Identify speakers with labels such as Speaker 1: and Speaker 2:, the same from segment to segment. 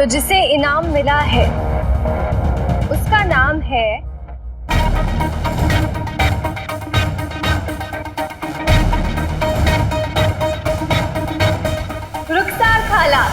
Speaker 1: तो जिसे इनाम मिला है उसका नाम है रुखसार खाला।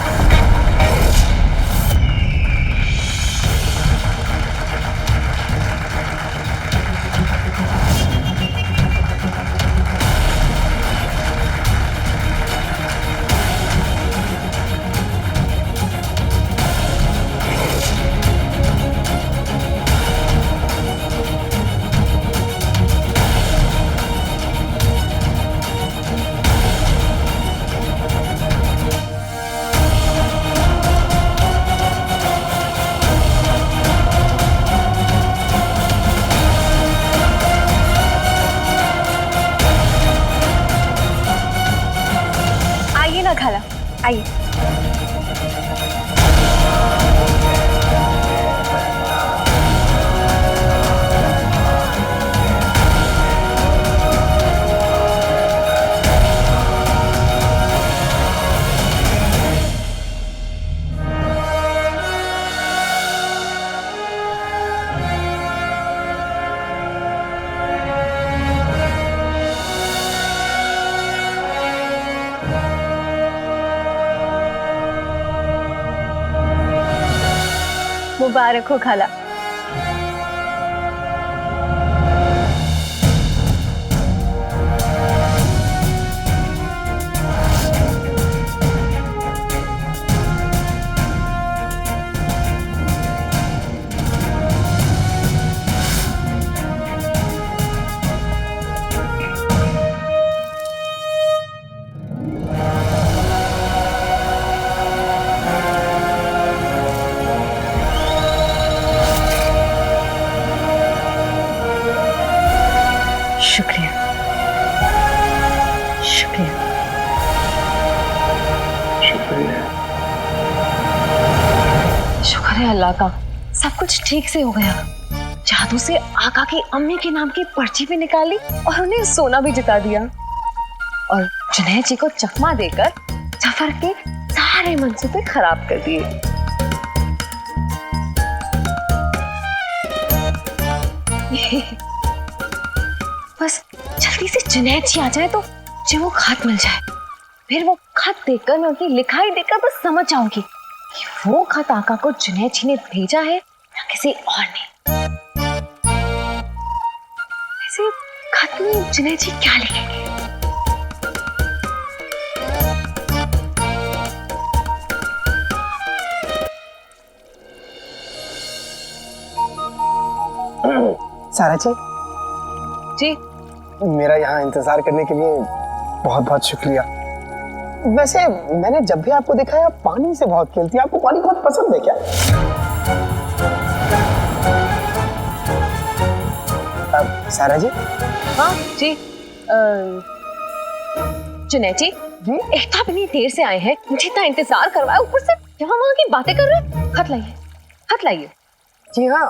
Speaker 1: आइए ना खाला, आइए। मुबारक हो खाला। शुक्रिया, शुक्रिया,
Speaker 2: शुक्रिया।
Speaker 1: शुक्र है अल्लाह का, सब कुछ ठीक से हो गया। जादू से आका की अम्मी के नाम की पर्ची भी निकाली और उन्हें सोना भी जिता दिया और जुनैद जी को चकमा देकर जफर के सारे मंसूबे खराब कर दिए। बस जल्दी से जुनैद जी आ जाए तो मुझे वो खत मिल जाए। फिर वो खत देखकर मैं उनकी लिखाई देखकर बस समझ जाऊंगी कि वो खत आका को जुनैद जी ने भेजा है या किसी और ने। वैसे खत में जुनैद जी क्या लिखेंगे?
Speaker 2: सारा जी,
Speaker 1: जी
Speaker 2: मेरा यहाँ इंतजार करने के लिए बहुत बहुत शुक्रिया। वैसे मैंने जब भी आपको देखा है आप पानी से बहुत खेलती हैं, आपको पानी बहुत पसंद है क्या? सारा जी।
Speaker 1: हाँ जी। जुनैद जी, एक तो आप इतनी देर से आए हैं, मुझे इतना इंतजार करवाया, ऊपर से यहाँ वहाँ की बातें कर रहे हैं। खत लाइए, खत लाइए।
Speaker 2: जी हाँ,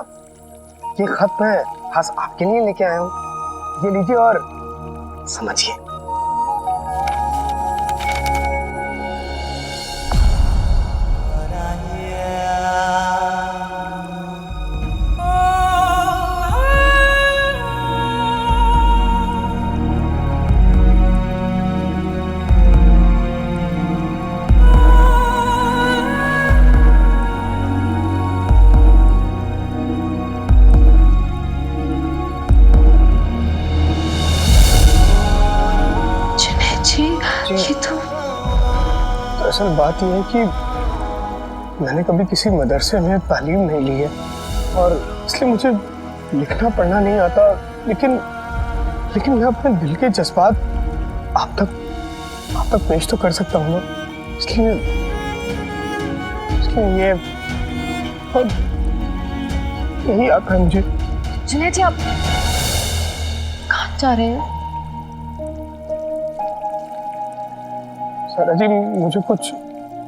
Speaker 2: ये खत मैं खास आपके लिए लेके आया हूँ। ये लीजिए और समझिए।
Speaker 1: ये तो
Speaker 2: दरअसल बात यह है कि मैंने कभी किसी मदरसे में तालीम नहीं ली है और इसलिए मुझे लिखना पढ़ना नहीं आता, लेकिन मैं अपने दिल के जज्बात आप तक पेश तो कर सकता हूँ ना। इसलिए ये यही आता है मुझे।
Speaker 1: जुनैद जी, आप कहाँ जा रहे हैं?
Speaker 2: सारा जी, मुझे कुछ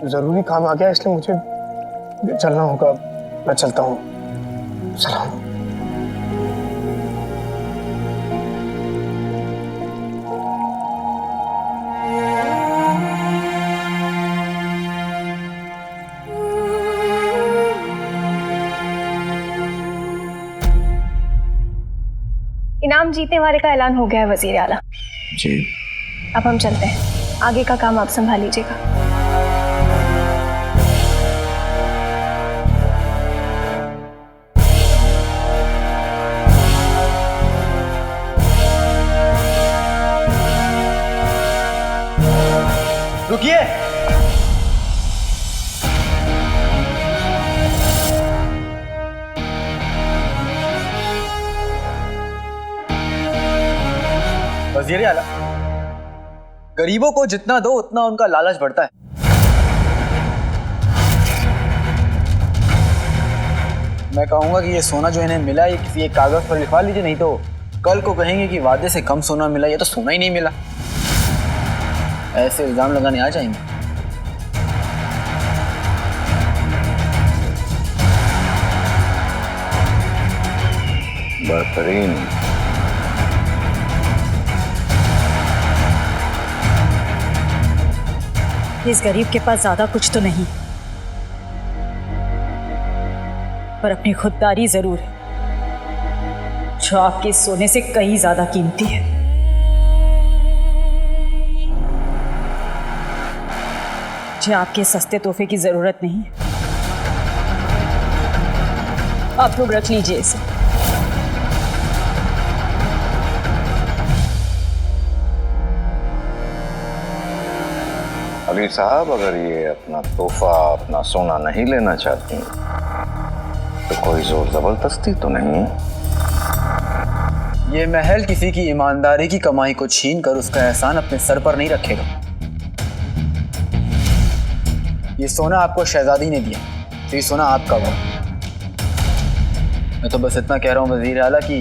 Speaker 2: जरूरी काम आ गया, इसलिए मुझे चलना होगा। मैं चलता हूँ। सलाम।
Speaker 1: इनाम जीतने वाले का ऐलान हो गया है वजीर आला।
Speaker 3: जी।
Speaker 1: अब हम चलते हैं, आगे का काम आप संभाल लीजिएगा।
Speaker 3: रुकिए। वजीर आला, गरीबों को जितना दो उतना उनका लालच बढ़ता है। मैं कहूंगा कि ये सोना जो इन्हें मिला ये किसी एक कागज पर लिखवा लीजिए, नहीं तो कल को कहेंगे कि वादे से कम सोना मिला, ये तो सोना ही नहीं मिला। ऐसे इल्जाम लगाने आ जाएंगे।
Speaker 4: बेहतरीन।
Speaker 5: इस गरीब के पास ज्यादा कुछ तो नहीं, पर अपनी खुददारी जरूर है जो आपके सोने से कहीं ज्यादा कीमती है। मुझे आपके सस्ते तोहफे की जरूरत नहीं है, आप लोग रख लीजिए इसे।
Speaker 4: अली साहब, अगर ये अपना तोहफा, अपना सोना नहीं लेना चाहती तो कोई जोर जबरदस्ती तो नहीं।
Speaker 3: ये महल किसी की ईमानदारी की कमाई को छीन कर उसका एहसान अपने सर पर नहीं रखेगा। ये सोना आपको शहजादी ने दिया तो ये सोना आपका हुआ। मैं तो बस इतना कह रहा हूं वजीर आला कि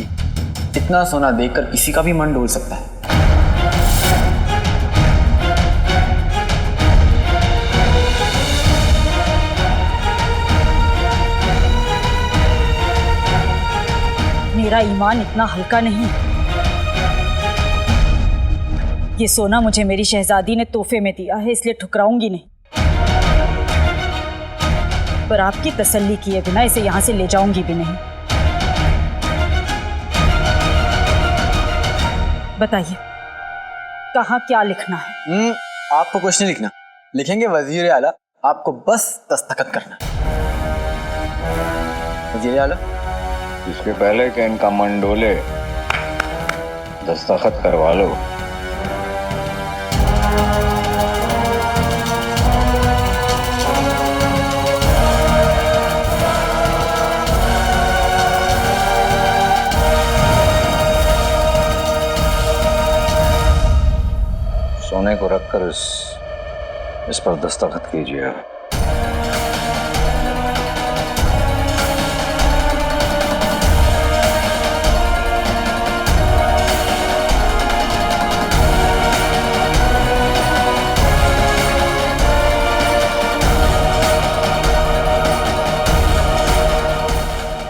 Speaker 3: इतना सोना देखकर किसी का भी मन डोल सकता है।
Speaker 5: मेरा ईमान इतना हल्का नहीं। ये सोना मुझे मेरी शहजादी ने तोहफे में दिया है, इसलिए ठुकराऊंगी नहीं, पर आपकी तसल्ली किए बिना इसे यहां से ले जाऊंगी भी नहीं। बताइए कहां क्या लिखना है?
Speaker 3: आपको कुछ नहीं लिखना, लिखेंगे वजीर आला, आपको बस दस्तखत करना है। वजीर आला,
Speaker 4: इसके पहले कि इनका मन डोले, दस्तखत करवा लो। सोने को रखकर इस पर दस्तखत कीजिए।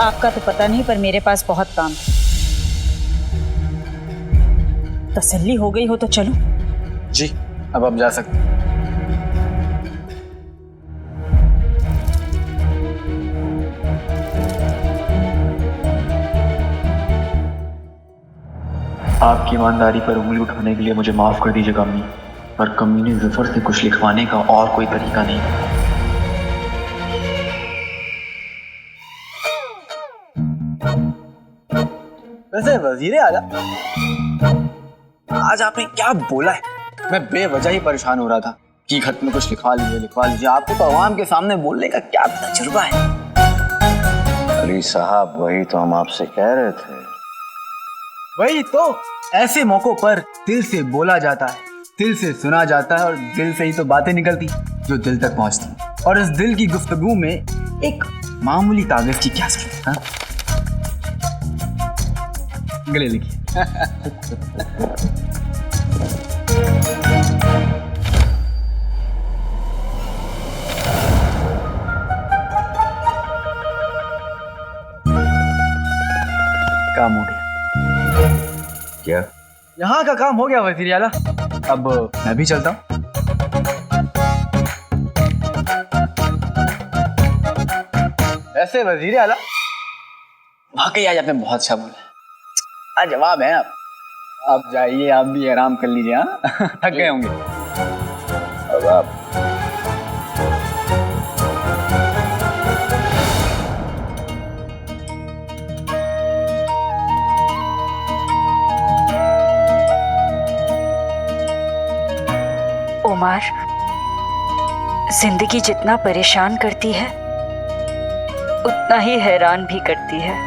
Speaker 5: आपका तो पता नहीं, पर मेरे पास बहुत काम है। तसल्ली हो गई हो तो चलो।
Speaker 3: जी, अब आप जा सकते हैं। आपकी ईमानदारी पर उंगली उठाने के लिए मुझे माफ कर दीजिएगा अम्मी, पर कमीने ज़फर से कुछ लिखवाने का और कोई तरीका नहीं है। वैसे वजीर आला, आज आपने क्या बोला है? मैं बेवजह ही परेशान हो रहा था कि खत में कुछ लिखवा लीजिए। आपको तो अवाम के सामने बोलने का क्या तजुर्बा है?
Speaker 4: अली साहब, वही तो हम आपसे कह रहे थे।
Speaker 3: वही तो, ऐसे मौकों पर दिल से बोला जाता है, दिल से सुना जाता है, और दिल से ही तो बातें निकलती जो दिल तक पहुंचती। और इस दिल की गुफ्तगू में एक मामूली कागज की क्या जरूरत है? गले लिखिए। काम हो गया।
Speaker 4: क्या?
Speaker 3: यहाँ का काम हो गया वजीर आला, अब मैं भी चलता हूँ। ऐसे वजीर आला, वाकई आज आपने बहुत अच्छा बोला। जवाब है आप। आप जाइए, आप भी आराम कर लीजिए। हाँ थक गए होंगे।
Speaker 4: अब आप
Speaker 5: उमर, जिंदगी जितना परेशान करती है उतना ही हैरान भी करती है।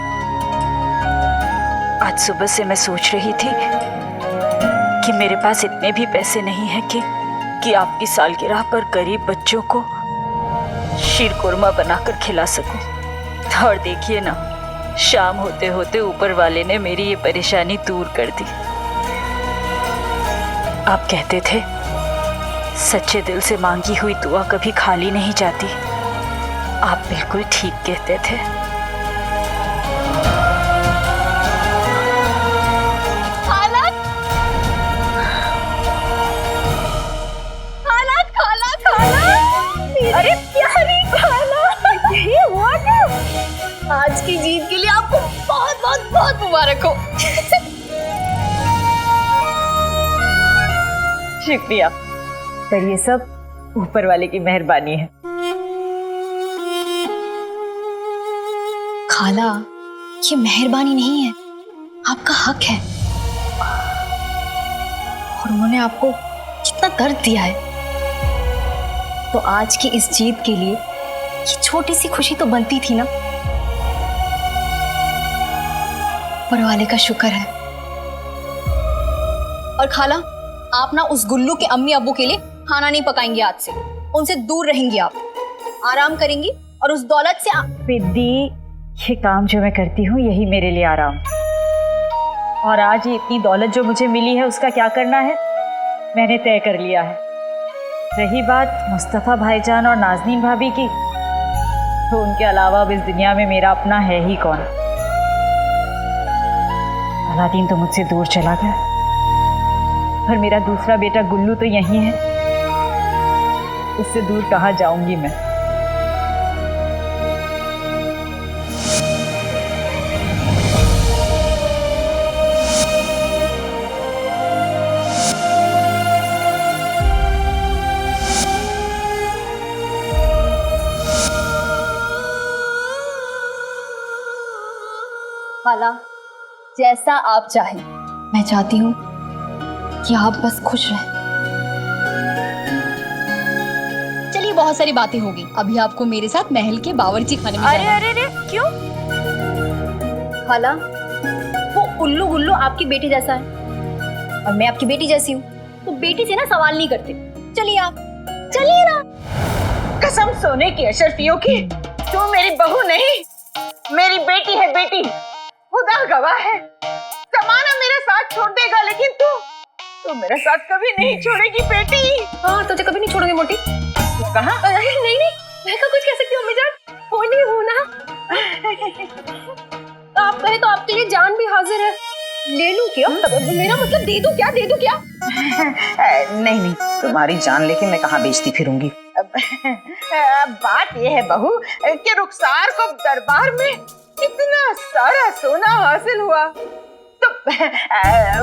Speaker 5: आज सुबह से मैं सोच रही थी कि मेरे पास इतने भी पैसे नहीं हैं कि आपकी सालगिरह पर गरीब बच्चों को शीर कुरमा बनाकर खिला सकूं। और देखिए ना, शाम होते होते ऊपर वाले ने मेरी ये परेशानी दूर कर दी। आप कहते थे सच्चे दिल से मांगी हुई दुआ कभी खाली नहीं जाती। आप बिल्कुल ठीक कहते थे।
Speaker 1: खाला, खाला, खाला, खाला। अरे प्यारी खाला, ये हुआ क्या? आज की जीत के लिए आपको बहुत बहुत बहुत मुबारक हो।
Speaker 5: शुक्रिया, पर ये सब ऊपर वाले की मेहरबानी है।
Speaker 1: खाला, ये मेहरबानी नहीं है, आपका हक है। और उन्होंने आपको कितना दर्द दिया है, तो आज की इस जीत के लिए ये छोटी सी खुशी तो बनती थी ना। ऊपर वाले का शुक्र है।
Speaker 6: और खाला, आप ना उस गुल्लू के अम्मी अब्बू के लिए खाना नहीं पकाएंगी आज से। उनसे दूर रहेंगी, आप आराम करेंगी और उस दौलत से
Speaker 5: विद्दी, ये काम जो मैं करती हूँ यही मेरे लिए आराम। और आज ये इतनी दौलत जो मुझे मिली है उसका क्या करना है मैंने तय कर लिया है। रही बात मुस्तफ़ा भाईजान और नाज़नीन भाभी की, तो उनके अलावा अब इस दुनिया में मेरा अपना है ही कौन। अलादीन तो मुझसे दूर चला गया, पर मेरा दूसरा बेटा गुल्लू तो यहीं है। उससे दूर कहाँ जाऊंगी मैं।
Speaker 6: खाला, जैसा आप चाहें।
Speaker 1: मैं चाहती हूँ कि आप बस खुश रहें।
Speaker 6: चलिए, बहुत सारी बातें होगी। अभी आपको मेरे साथ महल के बावर्ची खाने में जाना है।
Speaker 5: अरे क्यों?
Speaker 6: खाला, वो उल्लू गुल्लू आपकी बेटी जैसा है और मैं आपकी बेटी जैसी हूँ, तो बेटी से ना सवाल नहीं करते। चलिए आप, चलिए ना।
Speaker 7: कसम सोने की अशरफियों की, तू मेरी बहू नहीं, मेरी बेटी है। बेटी, खुदा गवाह है। जमाना मेरा साथ छोड़ देगा, लेकिन तू मेरा साथ कभी नहीं छोड़ेगी बेटी।
Speaker 1: हाँ, तुझे कभी नहीं छोड़ूंगी मोटी।
Speaker 7: कहा?
Speaker 1: नहीं, मैं का कुछ कह सकती हूँ अम्मी जान, होनी हूँ ना। आप कहे तो आपके लिए जान भी हाजिर है। ले लूं क्या? मेरा मतलब दे दूं क्या?
Speaker 7: नहीं, तुम्हारी जान लेके मैं कहाँ बेचती फिरूंगी। बात यह है बहू कि रुखसार को दरबार में इतना सारा सोना हासिल हुआ, तो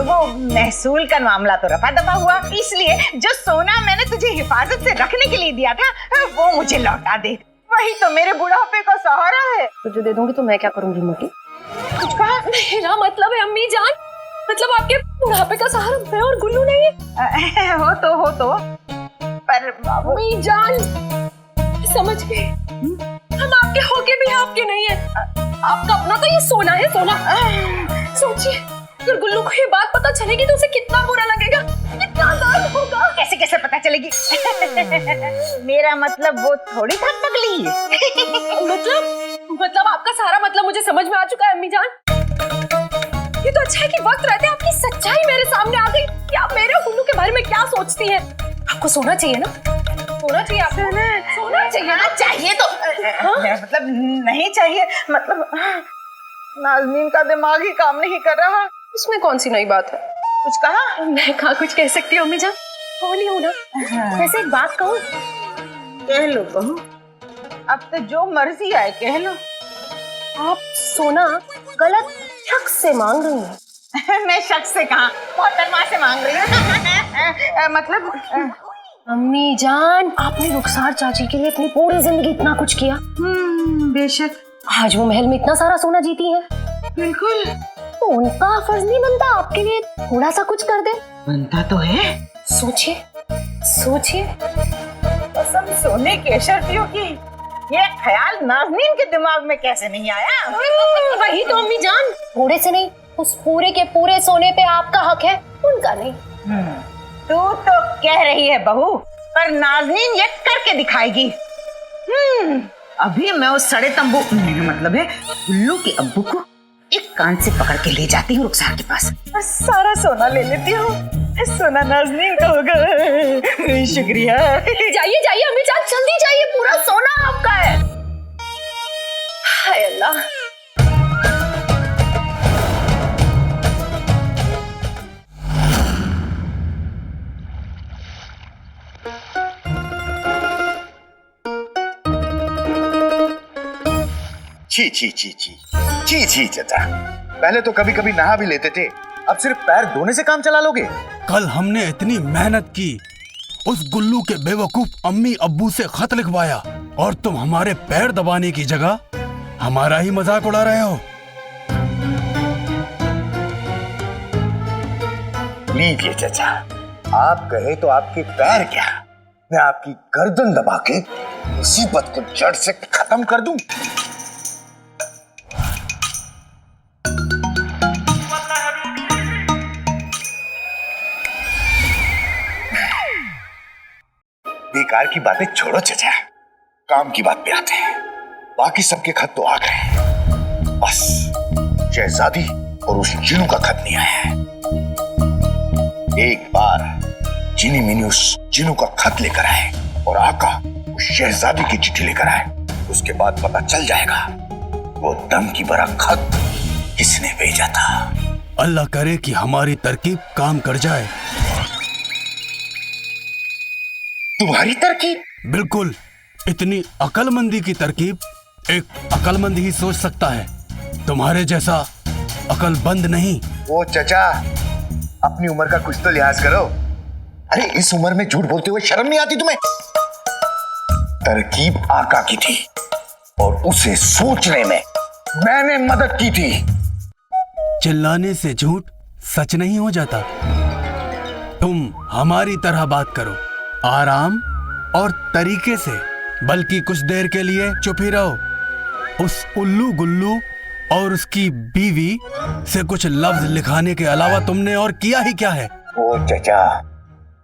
Speaker 7: वो महसूल का मामला तो रफा दफा हुआ। इसलिए जो सोना मैंने तुझे हिफाजत से रखने के लिए दिया था, वो मुझे लौटा दे। वही तो मेरे बुढ़ापे का सहारा है।
Speaker 1: तुझे दे दूंगी तो मैं क्या करूंगी मोटी?
Speaker 7: कुछ कहा?
Speaker 1: मेरा मतलब है अम्मी जान, मतलब आपके बुढ़ापे का सहारा मैं और गुल्लू नहीं है।
Speaker 7: हो तो पर बाबू
Speaker 1: अम्मी जान, समझ गए, हम आपके होके भी आपके नहीं है। आपका अपना तो ये सोना है, सोना। सोचिए, अगर गुल्लू को ये बात पता चलेगी तो उसे कितना बुरा लगेगा, कितना दर्द होगा।
Speaker 7: कैसे पता चलेगी? मेरा मतलब वो थोड़ी था पगली।
Speaker 1: मतलब आपका सारा मतलब मुझे समझ में आ चुका है अम्मी जान। ये तो अच्छा है कि वक्त रहते आपकी सच्चाई मेरे सामने आ गई कि आप मेरे गुल्लू के बारे में क्या सोचती हैं। आपको सोना चाहिए ना? सोना चाहिए आपको? सोना चाहिए ना?
Speaker 7: चाहिए तो मतलब नहीं चाहिए, मतलब नाज़नीन का दिमाग ही काम नहीं कर रहा।
Speaker 1: इसमें कौन सी नई बात है?
Speaker 7: कुछ कहा?
Speaker 1: मैं कहाँ कुछ कह सकती हूँ अम्मी जान, बोली हूँ ना। वैसे एक बात कहूँ?
Speaker 7: कह लो बहू, अब तो जो मर्जी आए कह लो।
Speaker 1: आप सोना गलत शख्स से मांग रही हैं।
Speaker 7: मैं शख्स से कहा मोहतरमा से मांग रही हूँ। मतलब
Speaker 1: अम्मी जान, आपने रुखसार चाची के लिए अपनी पूरी जिंदगी इतना कुछ किया।
Speaker 7: बेशक,
Speaker 1: आज वो महल में इतना सारा सोना जीती है,
Speaker 7: बिल्कुल
Speaker 1: तो उनका फर्ज नहीं बनता आपके लिए थोड़ा सा कुछ कर दे?
Speaker 7: बनता तो है।
Speaker 1: सोचिए सोचिए।
Speaker 7: कसम सोने की अशर्फियों की, ये ख्याल नाज़नीन के दिमाग में कैसे नहीं आया?
Speaker 1: वही तो अम्मी जान, थोड़े से नहीं, उस पूरे के पूरे सोने पे आपका हक है, उनका नहीं।
Speaker 7: तू तो कह रही है बहू, पर नाज़नीन ये करके दिखाएगी। अभी मैं उस सड़े तंबू, मतलब है उल्लू के अब्बू को एक कान से पकड़ के ले जाती हूँ रुखसार के पास और सारा सोना ले लेती हूँ। सोना नाज़नीन का होगा। शुक्रिया।
Speaker 1: जाइए जाइए अम्मी जान, जल्दी जाइए, पूरा सोना आपका है। हाय अल्लाह।
Speaker 8: छी छी छी छी छी छी चाचा, पहले तो कभी कभी नहा भी लेते थे, अब सिर्फ पैर धोने से काम चला लोगे?
Speaker 9: कल हमने इतनी मेहनत की, उस गुल्लू के बेवकूफ अम्मी अब्बू से खत लिखवाया, और तुम हमारे पैर दबाने की जगह हमारा ही मजाक उड़ा रहे हो।
Speaker 8: लीजिए चाचा, आप कहे तो आपके पैर क्या, मैं आपकी गर्दन दबा के मुसीबत को जड़ से खत्म कर दूं। बेकार की बातें छोड़ो चाचा, काम की बात पे आते हैं। बाकी सबके खत तो आ गए, बस शहजादी और उस जिनू का खत नहीं आया है। एक बार जिनी मिनी उस जिनू का खत लेकर आए और आका उस शहजादी की चिट्ठी लेकर आए, उसके बाद पता चल जाएगा वो दम की भरा खत किसने भेजा था।
Speaker 9: अल्लाह करे कि हमारी तरकीब काम कर जाए।
Speaker 8: तुम्हारी तरकीब?
Speaker 9: बिल्कुल, इतनी अकलमंदी की तरकीब एक अकलमंद ही सोच सकता है, तुम्हारे जैसा अकलबंद नहीं।
Speaker 8: ओ चचा, अपनी उम्र का कुछ तो लिहाज करो। अरे इस उम्र में झूठ बोलते हुए शर्म नहीं आती तुम्हें? तरकीब आका की थी और उसे सोचने में मैंने मदद की थी।
Speaker 9: चिल्लाने से झूठ सच नहीं हो जाता। तुम हमारी तरह बात करो, आराम और तरीके से, बल्कि कुछ देर के लिए चुप ही रहो। उस उल्लू गुल्लू और उसकी बीवी से कुछ लफ्ज लिखाने के अलावा तुमने और किया ही क्या है?
Speaker 8: ओ चचा,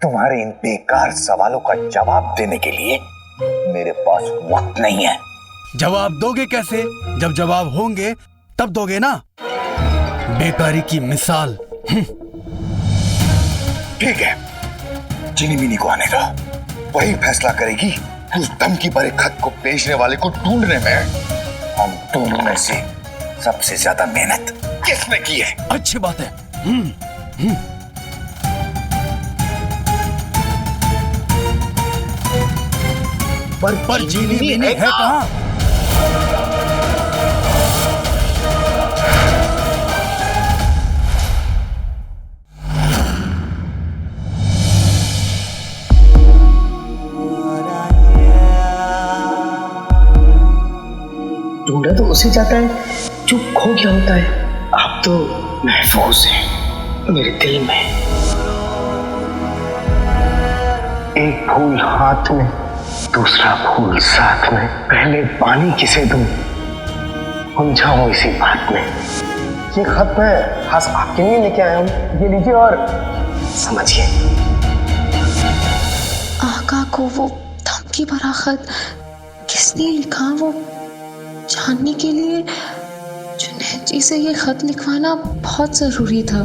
Speaker 8: तुम्हारे इन बेकार सवालों का जवाब देने के लिए मेरे पास वक्त नहीं है।
Speaker 9: जवाब दोगे कैसे? जब जवाब होंगे तब दोगे ना। बेकारी की मिसाल।
Speaker 8: ठीक है, जिनी मिनी को आने दो, वही फैसला करेगी उस धमकी भरे खत को भेजने वाले को ढूंढने में हम दोनों में से सबसे ज्यादा मेहनत किसने की है।
Speaker 9: अच्छी बात है। पर जिनी मिनी है कहाँ?
Speaker 2: ढूंढा तो उसे जाता है जो खो गया होता है। आप तो महफूज हैं मेरे दिल में। एक फूल हाथ में, दूसरा फूल साथ में, पहले पानी किसे दूं, उलझाऊं इसी बात में। ये खत मैं खास आपके लिए लेके आया हूं, ये लीजिए और समझिए।
Speaker 10: आका को वो धमकी भरा खत किसने लिखा, वो जानने के लिए जुनैद जी से ये खत लिखवाना बहुत जरूरी था।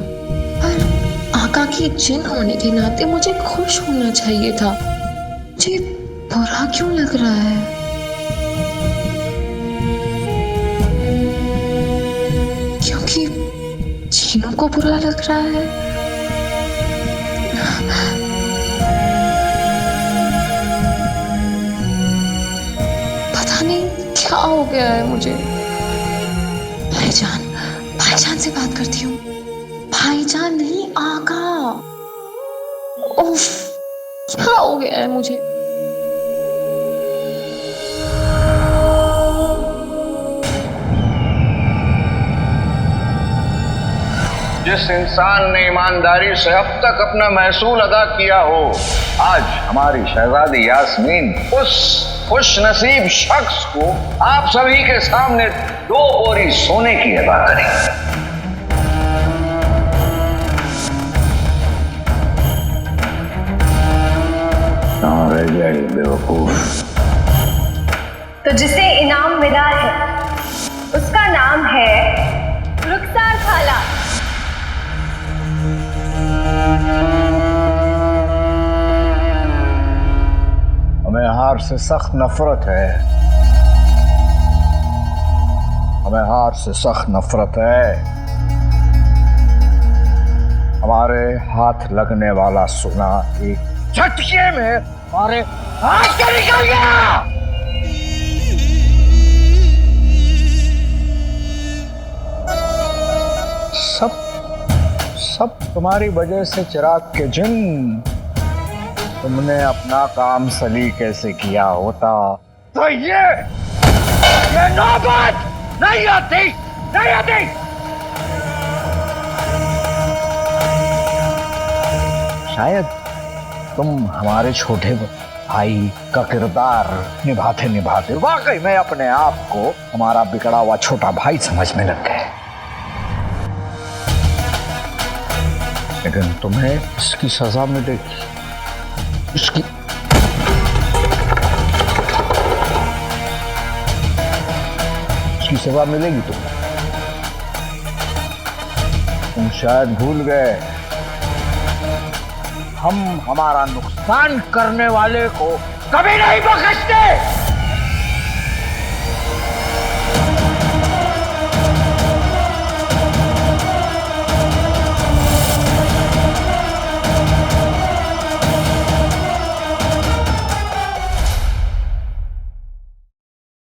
Speaker 10: पर आका की जिन होने के नाते मुझे खुश होना चाहिए था। मुझे बुरा क्यों लग रहा है? क्योंकि जीनू को बुरा लग रहा है। पता नहीं क्या हो गया है मुझे। भाईजान से बात करती हूँ। भाईजान नहीं, आका। उफ, क्या हो गया है मुझे?
Speaker 4: जिस इंसान ने ईमानदारी से अब तक अपना महसूल अदा किया हो, आज हमारी शहजादी यास्मीन उस खुश नसीब शख्स को आप सभी के सामने 2 बोरी सोने की अदा करेंगे। कहाँ रह जाएगी बेवकूफ?
Speaker 1: तो जिसे इनाम मिला है उसका नाम है रुखसार खाला।
Speaker 4: हमें हार से सख्त नफरत है, हमें हार से सख्त नफरत है। हमारे हाथ लगने वाला सोना एक झटके में हमारे हाथ से निकल गया। सब तुम्हारी वजह से चिराग के जिन। तुमने अपना काम सलीके से किया होता तो ये नौबत नहीं आती। शायद तुम हमारे छोटे भाई का किरदार निभाते वाकई में अपने आप को हमारा बिगड़ा हुआ छोटा भाई समझने लग गए, लेकिन तुम्हें इसकी सजा मिलेगी। इसकी सजा मिलेगी तुम्हें। तुम शायद भूल गए, हम हमारा नुकसान करने वाले को कभी नहीं बख्शते।